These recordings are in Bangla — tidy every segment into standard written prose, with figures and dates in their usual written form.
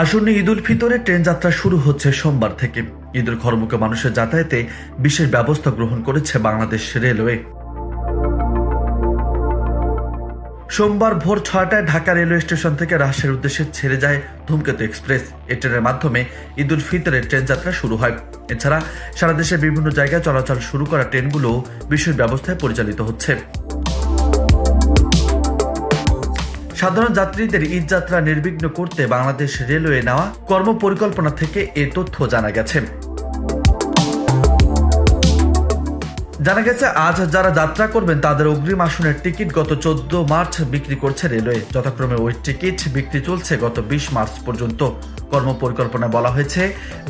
আসন্ন ঈদ উল ফিতরে ট্রেন যাত্রা শুরু হচ্ছে সোমবার থেকে। ঈদের ঘরমুখী মানুষের যাতায়াতে বিশেষ ব্যবস্থা গ্রহণ করেছে বাংলাদেশ রেলওয়ে। সোমবার ভোর 6টায় ঢাকা রেলওয়ে স্টেশন থেকে রাজশাহীর উদ্দেশ্যে ছেড়ে যায় ধূমকেতু এক্সপ্রেস। এই ট্রেনের মাধ্যমে ঈদ উল ফিতরের ট্রেন যাত্রা শুরু হয়। এছাড়া সারা দেশের বিভিন্ন জায়গায় চলাচল শুরু করা ট্রেনগুলো বিশেষ ব্যবস্থায় পরিচালিত হচ্ছে। সাধারণ যাত্রীদের ঈদ যাত্রা নির্বিঘ্ন করতে বাংলাদেশ রেলওয়ে নেওয়া কর্মপরিকল্পনা থেকে এ তথ্য জানা গেছে। আজ যারা যাত্রা করবেন তাদের অগ্রিম আসনের টিকিট গত 14 মার্চ বিক্রি করছে রেলওয়ে। যথাক্রমে ওই টিকিট বিক্রি চলছে গত 20 মার্চ পর্যন্ত। কর্মপরিকল্পনায় বলা হয়েছে,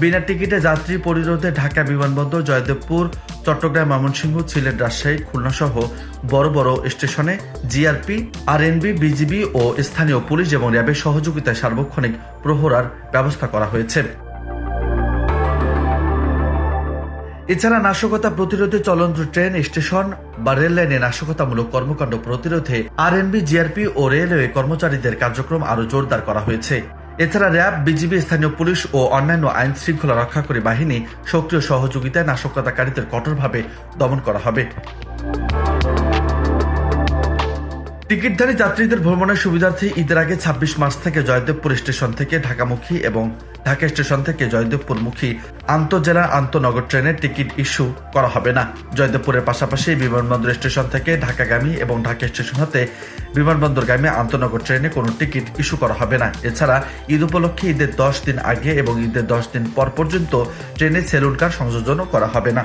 বিনা টিকিটে যাত্রী পরিরোধে ঢাকা বিমানবন্দর, জয়দেবপুর, চট্টগ্রাম, ময়মনসিংহ, সিলেট, রাজশাহী, খুলনা সহ বড় বড় স্টেশনে জিআরপি, আরএনবি, বিজিবি ও স্থানীয় পুলিশ এবং র্যাবের সহযোগিতায় সার্বক্ষণিক প্রহরার ব্যবস্থা করা হয়েছে। এছাড়া নাশকতা প্রতিরোধে চলন্ত ট্রেন, স্টেশন বা রেল লাইনে নাশকতামূলক কর্মকাণ্ড প্রতিরোধে আরএনবি, জিআরপি ও রেলওয়ে কর্মচারীদের কার্যক্রম আরও জোরদার করা হয়েছে। এছাড়া র্যাব, বিজিবি, স্থানীয় পুলিশ ও অন্যান্য আইন শৃঙ্খলা রক্ষাকারী বাহিনী সক্রিয় সহযোগিতায় নাশকতাকারীদের কঠোরভাবে দমন করা হবে। টিকিটধারী যাত্রীদের ভ্রমণের সুবিধার্থে ঈদের আগে 26 মার্চ থেকে জয়দেবপুর স্টেশন থেকে ঢাকামুখী এবং ঢাকা স্টেশন থেকে জয়দেবপুরমুখী আন্তঃজেলা আন্তঃনগর ট্রেনের টিকিট ইস্যু করা হবে না। জয়দেবপুরের পাশাপাশি বিমানবন্দর স্টেশন থেকে ঢাকাগামী এবং ঢাকা স্টেশন হতে বিমানবন্দরগামী আন্তঃনগর ট্রেনে কোনো টিকিট ইস্যু করা হবে না। এছাড়া ঈদ উপলক্ষে ঈদের 10 দিন আগে এবং ঈদের 10 দিন পর পর্যন্ত ট্রেনে সেলুন কার্ড সংযোজনও করা হবে না।